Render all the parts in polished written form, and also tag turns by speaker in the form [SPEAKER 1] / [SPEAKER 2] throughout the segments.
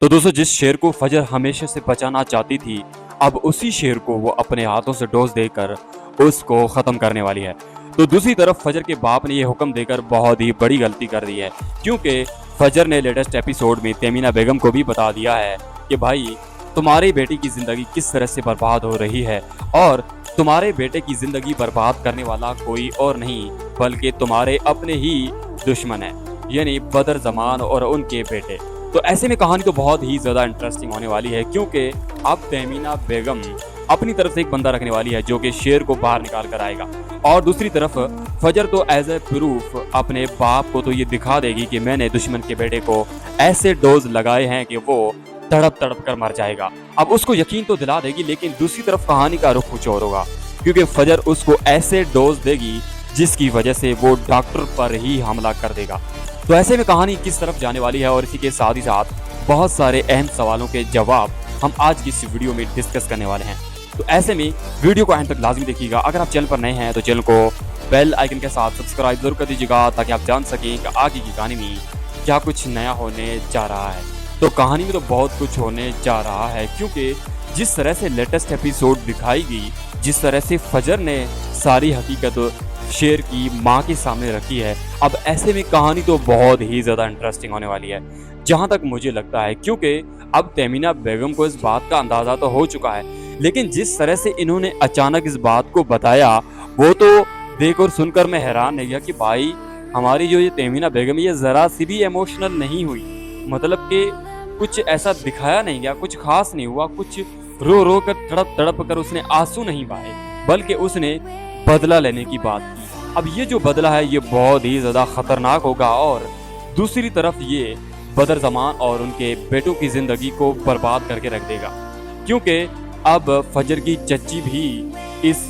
[SPEAKER 1] तो दोस्तों जिस शेर को फजर हमेशा से बचाना चाहती थी, अब उसी शेर को वो अपने हाथों से डोज देकर उसको ख़त्म करने वाली है। तो दूसरी तरफ फजर के बाप ने ये हुक्म देकर बहुत ही बड़ी गलती कर दी है, क्योंकि फजर ने लेटेस्ट एपिसोड में तेमीना बेगम को भी बता दिया है कि भाई तुम्हारी बेटी की ज़िंदगी किस तरह से बर्बाद हो रही है और तुम्हारे बेटे की ज़िंदगी बर्बाद करने वाला कोई और नहीं बल्कि तुम्हारे अपने ही दुश्मन है, यानी बदर जमान और उनके बेटे। तो ऐसे में कहानी तो बहुत ही ज़्यादा इंटरेस्टिंग होने वाली है, क्योंकि अब तहमीना बेगम अपनी तरफ से एक बंदा रखने वाली है जो कि शेर को बाहर निकाल कर आएगा, और दूसरी तरफ फजर तो एज ए प्रूफ अपने बाप को तो ये दिखा देगी कि मैंने दुश्मन के बेटे को ऐसे डोज लगाए हैं कि वो तड़प तड़प कर मर जाएगा। अब उसको यकीन तो दिला देगी, लेकिन दूसरी तरफ कहानी का रुख कुछ और होगा, क्योंकि फजर उसको ऐसे डोज देगी जिसकी वजह से वो डॉक्टर पर ही हमला कर देगा। तो ऐसे में कहानी किस तरफ जाने वाली है और इसी के साथ ही साथ बहुत सारे अहम सवालों के जवाब हम आज की इस वीडियो में डिस्कस करने वाले हैं। तो ऐसे में वीडियो को अंत तक लाजमी देखिएगा। अगर आप चैनल पर नए हैं तो चैनल को बेल आइकन के साथ सब्सक्राइब जरूर कर दीजिएगा, ताकि आप जान सकें कि आगे की कहानी में क्या कुछ नया होने जा रहा है। तो कहानी में तो बहुत कुछ होने जा रहा है, क्योंकि जिस तरह से लेटेस्ट एपिसोड दिखाई गई, जिस तरह से फजर ने सारी हकीकत शेर की माँ के सामने रखी है, अब ऐसे में कहानी तो बहुत ही ज़्यादा इंटरेस्टिंग होने वाली है, जहाँ तक मुझे लगता है। क्योंकि अब तेमीना बेगम को इस बात का अंदाज़ा तो हो चुका है, लेकिन जिस तरह से इन्होंने अचानक इस बात को बताया, वो तो देख और सुनकर मैं हैरान रह गया कि भाई हमारी जो ये तेमीना बेगम ये ज़रा सी भी इमोशनल नहीं हुई। मतलब कि कुछ ऐसा दिखाया नहीं गया, कुछ खास नहीं हुआ, कुछ रो रो कर तड़प तड़प कर उसने आंसू नहीं बहाए, बल्कि उसने बदला लेने की बात की। अब ये जो बदला है ये बहुत ही ज़्यादा ख़तरनाक होगा, और दूसरी तरफ ये बदर ज़मान और उनके बेटों की ज़िंदगी को बर्बाद करके रख देगा, क्योंकि अब फजर की चच्ची भी इस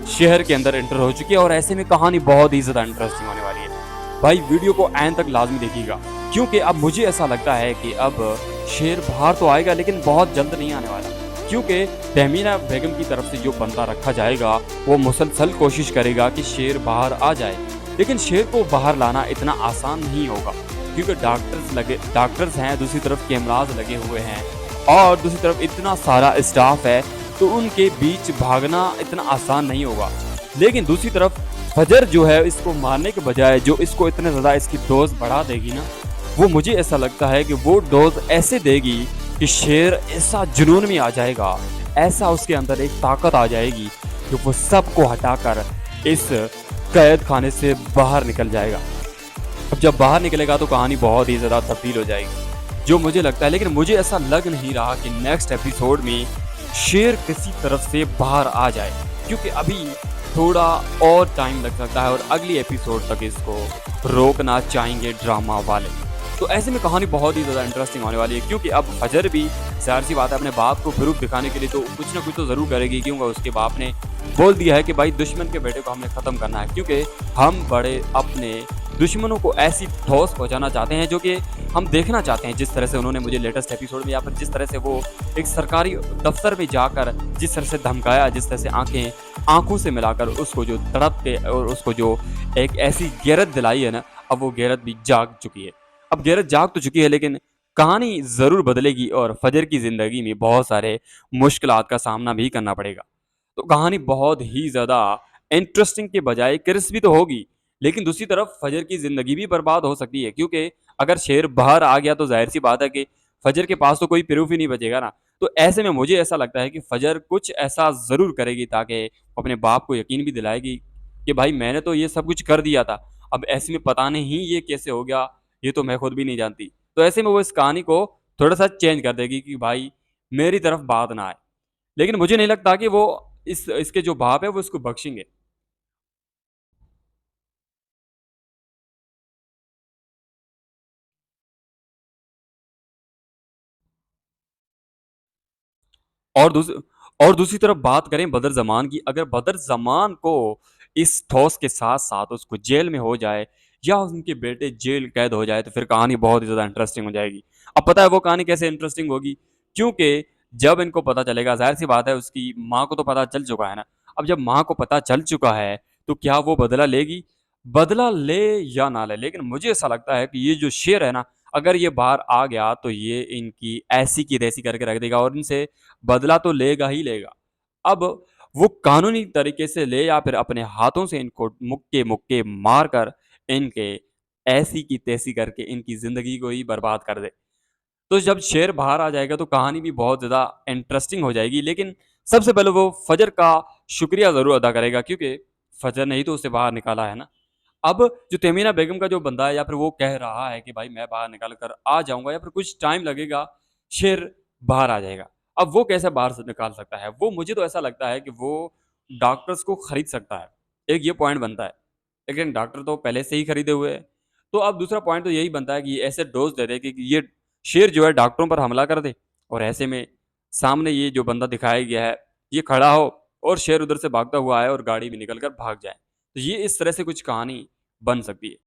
[SPEAKER 1] शहर के अंदर एंटर हो चुकी है। और ऐसे में कहानी बहुत ही ज़्यादा इंटरेस्टिंग होने वाली है। भाई वीडियो को एंड तक लाजमी देखिएगा, क्योंकि अब मुझे ऐसा लगता है कि अब शेर बाहर तो आएगा, लेकिन बहुत जल्द नहीं आने वाला, क्योंकि तहमीना बेगम की तरफ से जो बंदा रखा जाएगा वो मुसलसल कोशिश करेगा कि शेर बाहर आ जाए। लेकिन शेर को बाहर लाना इतना आसान नहीं होगा, क्योंकि डॉक्टर्स हैं, दूसरी तरफ कैमराज लगे हुए हैं, और दूसरी तरफ इतना सारा स्टाफ है, तो उनके बीच भागना इतना आसान नहीं होगा। लेकिन दूसरी तरफ फजर जो है इसको मारने के बजाय जो इसको इतने ज़्यादा इसकी डोज बढ़ा देगी ना, वो मुझे ऐसा लगता है कि वो डोज ऐसे देगी कि शेर ऐसा जुनून में आ जाएगा, ऐसा उसके अंदर एक ताकत आ जाएगी कि वो सबको हटाकर इस कैद खाने से बाहर निकल जाएगा। अब जब बाहर निकलेगा तो कहानी बहुत ही ज़्यादा तब्दील हो जाएगी, जो मुझे लगता है। लेकिन मुझे ऐसा लग नहीं रहा कि नेक्स्ट एपिसोड में शेर किसी तरफ से बाहर आ जाए, क्योंकि अभी थोड़ा और टाइम लग सकता है और अगली एपिसोड तक इसको रोकना चाहेंगे ड्रामा वाले। तो ऐसे में कहानी बहुत ही ज़्यादा इंटरेस्टिंग होने वाली है, क्योंकि अब फजर भी ज़ाहिर सी बात है अपने बाप को प्रूफ दिखाने के लिए तो कुछ ना कुछ तो ज़रूर करेगी, क्योंकि उसके बाप ने बोल दिया है कि भाई दुश्मन के बेटे को हमने ख़त्म करना है, क्योंकि हम बड़े अपने दुश्मनों को ऐसी ठोस पहुंचाना चाहते हैं जो कि हम देखना चाहते हैं। जिस तरह से उन्होंने मुझे लेटेस्ट एपिसोड में, या फिर जिस तरह से वो एक सरकारी दफ्तर में जाकर जिस तरह से धमकाया, जिस तरह से आंखों से मिलाकर उसको जो तड़प के और उसको जो एक ऐसी गैरत दिलाई है ना, अब वो गैरत भी जाग चुकी है। अब गैरत जाग तो चुकी है, लेकिन कहानी ज़रूर बदलेगी और फजर की ज़िंदगी में बहुत सारे मुश्किलात का सामना भी करना पड़ेगा। तो कहानी बहुत ही ज़्यादा इंटरेस्टिंग के बजाय क्रिस्पी तो होगी, लेकिन दूसरी तरफ फजर की ज़िंदगी भी बर्बाद हो सकती है, क्योंकि अगर शेर बाहर आ गया तो ज़ाहिर सी बात है कि फजर के पास तो कोई प्रूफ ही नहीं बचेगा ना। तो ऐसे में मुझे ऐसा लगता है कि फजर कुछ ऐसा ज़रूर करेगी, ताकि अपने बाप को यकीन भी दिलाएगी कि भाई मैंने तो ये सब कुछ कर दिया था, अब ऐसे में पता नहीं ये कैसे हो गया, ये तो मैं खुद भी नहीं जानती। तो ऐसे में वो इस कहानी को थोड़ा-सा चेंज कर देगी कि भाई मेरी तरफ बात ना आए। लेकिन मुझे नहीं लगता कि वो इसके जो बाप है वो इसको बख्शेंगे। और दूस और दूसरी तरफ बात करें बदर ज़मान की, अगर बदर ज़मान को इस ठोस के साथ-साथ उसको जेल में हो जाए, या उनके बेटे जेल कैद हो जाए, तो फिर कहानी बहुत ही ज़्यादा इंटरेस्टिंग हो जाएगी। अब पता है वो कहानी कैसे इंटरेस्टिंग होगी? क्योंकि जब इनको पता चलेगा, ज़ाहिर-सी बात है उसकी माँ को तो पता चल चुका है ना। अब जब माँ को पता चल चुका है, तो क्या वो बदला लेगी? बदला ले या ना ले, लेकिन मुझे ऐसा लगता है कि ये जो शेर है ना, अगर ये बाहर आ गया तो ये इनकी ऐसी की तैसी करके रख देगा और इनसे बदला तो लेगा ही लेगा। अब वो कानूनी तरीके से ले या फिर अपने हाथों से इनको मुक्के-मुक्के मारकर इनके ऐसी की तैसी करके इनकी ज़िंदगी को ही बर्बाद कर दे। तो जब शेर बाहर आ जाएगा तो कहानी भी बहुत ज़्यादा इंटरेस्टिंग हो जाएगी। लेकिन सबसे पहले वो फ़जर का शुक्रिया ज़रूर अदा करेगा क्योंकि फ़जर ने ही तो उसे बाहर निकाला है ना। अब जो तहमीना बेगम का जो बंदा है या फिर वो कह रहा है कि भाई मैं बाहर निकल कर आ जाऊँगा या फिर कुछ टाइम लगेगा, शेर बाहर आ जाएगा। अब वो कैसे बाहर से निकाल सकता है? वो मुझे तो ऐसा लगता है कि वो डॉक्टर्स को खरीद सकता है। एक ये पॉइंट बनता है। लेकिन डॉक्टर तो पहले से ही खरीदे हुए हैं। तो अब दूसरा पॉइंट तो यही बनता है कि ऐसे डोज़ दे दे कि ये शेर जो है डॉक्टरों पर हमला कर दे और ऐसे में सामने ये जो बंदा दिखाया गया है, ये खड़ा हो और शेर उधर से भागता हुआ आए और गाड़ी भी निकल कर भाग जाए। तो ये इस तरह से कुछ कहानी बन सकती है।